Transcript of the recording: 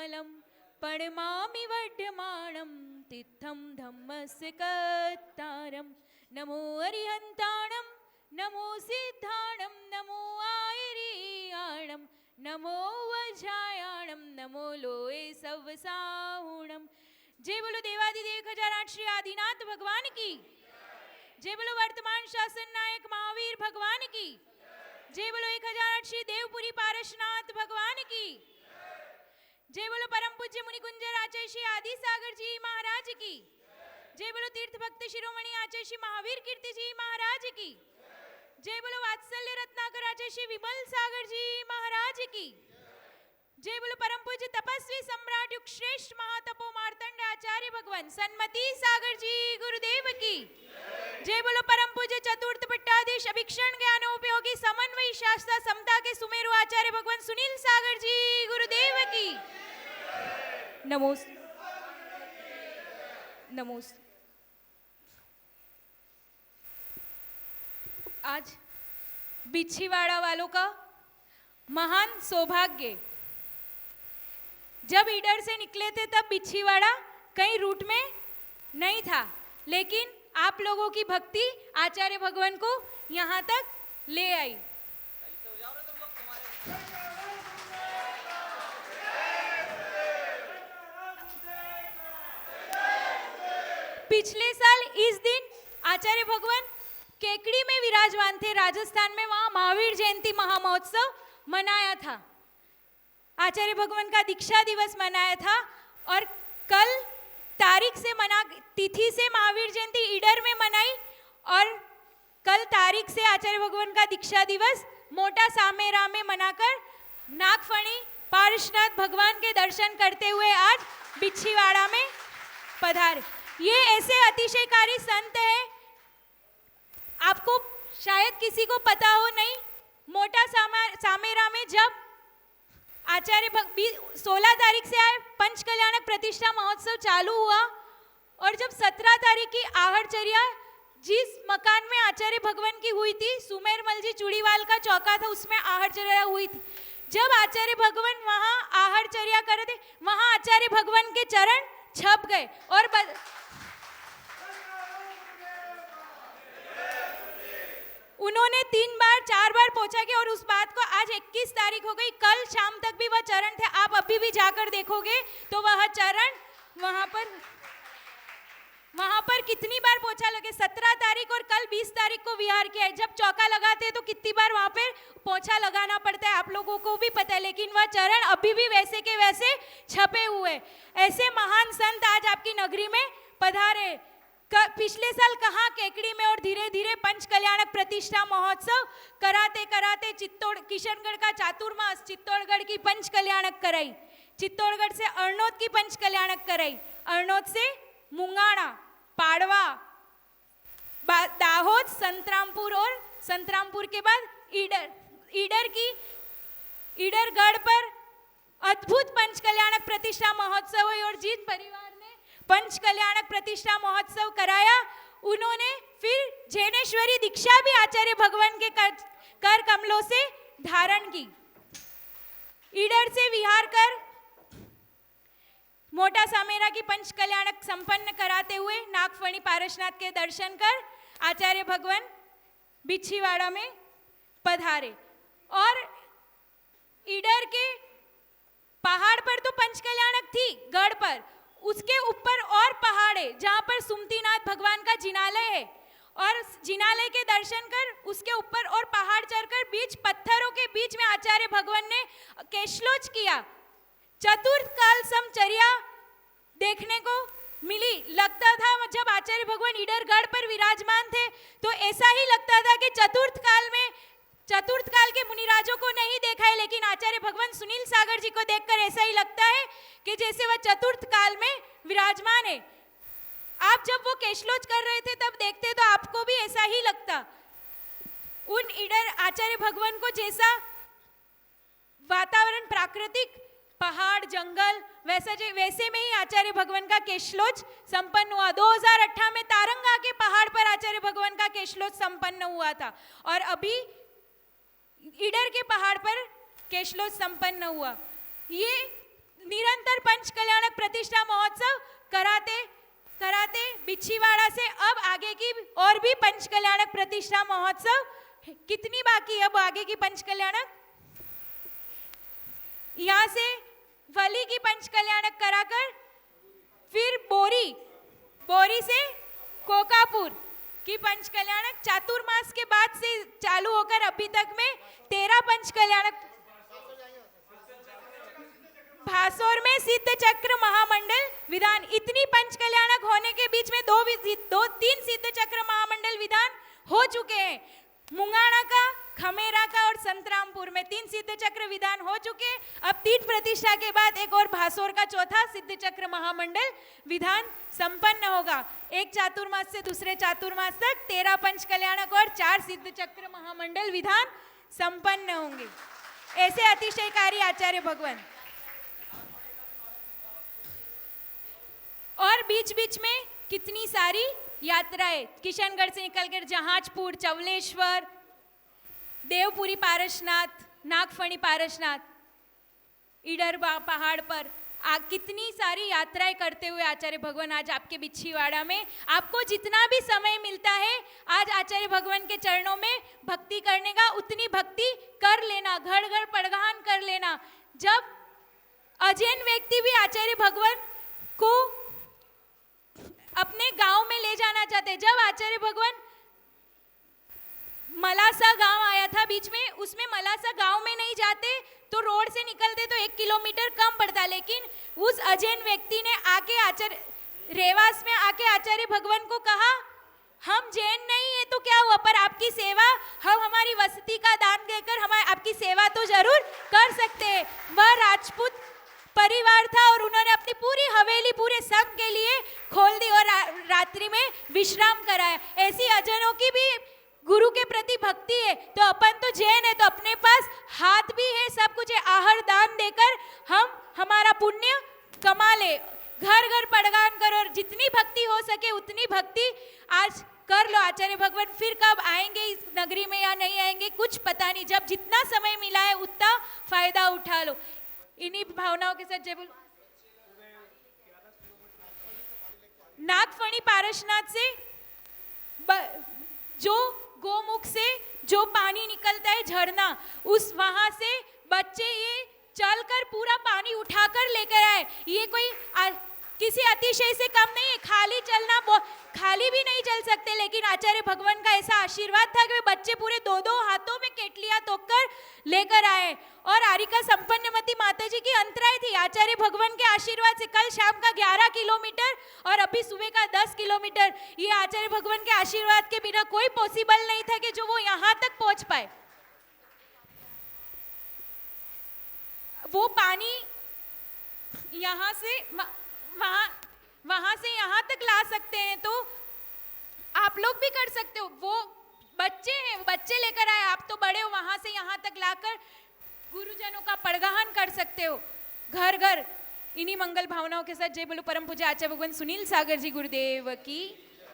कमलं प्रणमामि वर्धमानं तीर्थं धम्मस्य कर्तारं नमो अरिहन्ताणं नमो सिद्धाणं नमो आयर्याणं नमो वज्रायाणं नमो लोये सवसाहुणं। जय बोलो देवादिदेव खजानाथ श्री आदिनाथ भगवान की। जय बोलो वर्तमान शासन नायक महावीर भगवान की। जय बोलो 1008 श्री देवपुरी पारसनाथ भगवान की। जय बोलो परम पूज्य मुनिकुंजर आचार्य श्री आदि सागर जी महाराज की। जय बोलो तीर्थ भक्त शिरोमणि आचार्य श्री महावीर कीर्ति जी महाराज की। जय बोलो वात्सल्य रत्नाकर आचार्य श्री विमल सागर जी महाराज की। जय बोलो परम पूज्य तपस्वी सम्राट युग श्रेष्ठ महातपो मार्तंड आचार्य भगवान सन्मति सागर जी गुरुदेव की। जय बोलो परम पूज्य चतुर्थ पट्टाधीश अभिक्षण ज्ञानोपयोगी समन्वयी शास्त्र समता के सुमेरु आचार्य भगवान सुनील सागर जी गुरुदेव की। नमोस नमोस। आज बिछीवाड़ा वालों का महान सौभाग्य। जब ईडर से निकले थे तब बिछीवाड़ा कहीं रूट में नहीं था, लेकिन आप लोगों की भक्ति आचार्य भगवान को यहाँ तक ले आई। पिछले साल इस दिन आचार्य भगवान केकड़ी में विराजमान थे, राजस्थान में। वहां महावीर जयंती महामहोत्सव मनाया था, आचार्य भगवान का दीक्षा दिवस मनाया था। और कल तिथि से महावीर जयंती ईडर में मनाई और कल तारीख से आचार्य भगवान का दीक्षा दिवस मोटा सामेरा में मनाकर नागफणी पारसनाथ भगवान के दर्शन करते हुए आज बिछीवाड़ा में पधारे। ये ऐसे अतिशयकारी संत है, आपको शायद किसी को पता हो नहीं। मोटा सामेरा में जब आचार्य 16 तारीख से आए पंच कल्याणक प्रतिष्ठा महोत्सव चालू हुआ और जब 17 तारीख की आहड़चर्या जिस मकान में आचार्य भगवान की हुई थी, सुमेरमल जी चूड़ीवाल का चौका था, उसमें आहड़चर्या हुई थी। जब आचार्य भगवान वहां आहड़चर्या कर रहे थे, वहां आचार्य भगवान के चरण छप गए और उन्होंने 3 बार 4 बार पूछा कि और उस बात को आज 21 तारीख हो गई, कल शाम तक भी वह चरण थे। आप अभी भी जाकर देखोगे तो वह चरण वहां पर कितनी बार पोछा लगे। 17 तारीख और कल 20 तारीख को विहार किया है। जब चौका लगाते हैं तो कितनी बार वहां पर पोछा लगाना पड़ता है, आप लोगों को भी पता है, लेकिन वह चरण अभी भी वैसे के वैसे छपे हुए। ऐसे महान संत आज आपकी नगरी में पधारे। पिछले साल कहाँ केकड़ी में और धीरे धीरे पंच कल्याणक प्रतिष्ठा महोत्सव कराते कराते किशनगढ़ का चातुर्मास, चित्तौड़गढ़ की पंच कल्याणक कराई, चित्तौड़गढ़ से अरनोद की पंच कल्याणक कराई, अरनोद से मुंगाना, पाड़वा, दाहोद, संतरामपुर और संतरामपुर के बाद ईडरगढ़ पर अद्भुत पंच कल्याणक प्रतिष्ठा महोत्सव हुई। और जिस परिवार पंच कल्याणक प्रतिष्ठा महोत्सव कराया, उन्होंने फिर जैनेश्वरी दीक्षा भी आचार्य भगवान के कर कमलों से धारण की। ईडर से विहार कर मोटा सामेरा की पंच कल्याणक संपन्न कराते हुए नागफणी पारसनाथ के दर्शन कर आचार्य भगवान बिछीवाड़ा में पधारे। और ईडर के पहाड़ पर तो पंच कल्याणक थी, गढ़ पर, उसके ऊपर और पहाड़ है जहां पर सुमतीनाथ भगवान का जिनालय है। और जिनालय के दर्शन कर उसके ऊपर और पहाड़ चढ़कर बीच पत्थरों के बीच में आचार्य भगवान ने केशलोच किया। चतुर्थ काल समचर्या देखने को मिली। लगता था जब आचार्य भगवान ईडरगढ़ पर विराजमान थे तो ऐसा ही लगता था कि चतुर्थ काल के मुनिराजों को नहीं देखा है, लेकिन आचार्य भगवान सुनील सागर जी को देखकर ऐसा ही लगता है कि जैसे वह चतुर्थ काल में विराजमान है। आप जब वो केशलोच कर रहे थे तब देखते तो आपको भी ऐसा ही लगता। उन ईडर आचार्य भगवान को जैसा वातावरण प्राकृतिक पहाड़ जंगल वैसे में ही आचार्य भगवान का केशलोच संपन्न हुआ। 2018 में तारंगा के पहाड़ पर आचार्य भगवान का केशलोच संपन्न हुआ था और अभी ईडर के पहाड़ पर केशलोच संपन्न हुआ। ये निरंतर पंच कल्याणक प्रतिष्ठा महोत्सव कराते कराते बिच्छीवाड़ा से अब आगे की और भी पंच कल्याणक प्रतिष्ठा महोत्सव कितनी बाकी है? अब आगे की पंच कल्याणक यहाँ से वली की पंच कल्याणक कराकर फिर बोरी से कोकापुर की पंच कल्याणक चातुर्मास के बाद से चालू होकर अभी तक में 13 पंच कल्याणक। भासोर में सिद्ध चक्र महामंडल विधान, इतनी पंच कल्याणक होने के बीच में तीन सिद्ध चक्र महामंडल विधान हो चुके हैं। मुंगाना का, खमेरा का और संतरामपुर में 3 सिद्ध चक्र विधान हो चुके हैं। अब 3 प्रतिष्ठा के बाद एक और भासोर का चौथा सिद्ध चक्र महामंडल विधान संपन्न होगा। एक चातुर्मास से दूसरे चातुर्मास तक 13 पंच कल्याणक और 4 सिद्ध चक्र महामंडल विधान संपन्न होंगे। ऐसे अतिशयकारी आचार्य भगवान। और बीच बीच में कितनी सारी यात्राएं, किशनगढ़ से निकलकर जहाजपुर, चवलेश्वर, देवपुरी पारसनाथ, नागफणी पारसनाथ, ईडर पहाड़ पर कितनी सारी यात्राएं करते हुए आचार्य भगवान आज आपके बिच्छीवाड़ा में, आपको जितना भी समय मिलता है आज आचार्य भगवान के चरणों में भक्ति करने का उतनी भक्ति कर लेना, घर घर पड़गान कर लेना। जब अजैन व्यक्ति भी आचार्य भगवान को अपने गांव में ले जाना चाहते, जब आचार्य भगवान मलासा गांव आया था बीच में, उसमें मलासा गांव में नहीं जाते तो रोड से निकलते तो 1 किलोमीटर कम पड़ता, लेकिन उस अजैन व्यक्ति ने आके रेवास में आके आचार्य भगवान को कहा, हम जैन नहीं है तो क्या हुआ, पर आपकी सेवा, हम हमारी वसति का दान देकर हमारी आपकी सेवा तो जरूर कर सकते हैं। वह राजपूत परिवार था और उन्होंने अपनी पूरी हवेली पूरे संघ के लिए खोल दी और रात्रि में विश्राम कराया। ऐसी अजैनों की भी गुरु के प्रति भक्ति है। तो अपन तो जैन है तो अपने पास हाथ भी है, सब कुछ है, आहार दान देकर हम हमारा पुण्य कमा ले, घर घर पड़गान करो और जितनी भक्ति हो सके उतनी भक्ति आज कर लो। आचार्य भगवान फिर कब आएंगे इस नगरी में या नहीं आएंगे कुछ पता नहीं, जब जितना समय मिला है उतना फायदा उठा लो। इन्हीं भावनाओं के साथ जय बोलो। नागफणी पारसनाथ से जो गोमुख से जो पानी निकलता है झरना, उस वहां से बच्चे ये चलकर पूरा पानी उठाकर लेकर आए। ये कोई किसी अतिशय से कम नहीं है, खाली चलना, खाली भी नहीं चल सकते, लेकिन आचार्य भगवान का ऐसा आशीर्वाद था कि वे बच्चे पूरे 2-2 हाथों में केटलियां तोड़कर लेकर आए। और आरिका संपन्नमती माता जी की अंतराय थी आचार्य भगवान के आशीर्वाद से। कल शाम का 11 किलोमीटर और अभी सुबह का 10 किलोमीटर, ये आचार्य भगवान के आशीर्वाद के बिना कोई पॉसिबल नहीं था कि जो वो यहाँ तक पहुंच पाए। वो पानी यहाँ से वहां से यहाँ तक ला सकते हैं तो आप लोग भी कर सकते हो। वो बच्चे हैं, वो बच्चे लेकर आए, आप तो बड़े हो, वहां से यहाँ तक लाकर गुरुजनों का पड़गाहन कर सकते हो घर घर। इन्हीं मंगल भावनाओं के साथ जय बोलो परम पूज्य आचार्य भगवान सुनील सागर जी गुरुदेव की।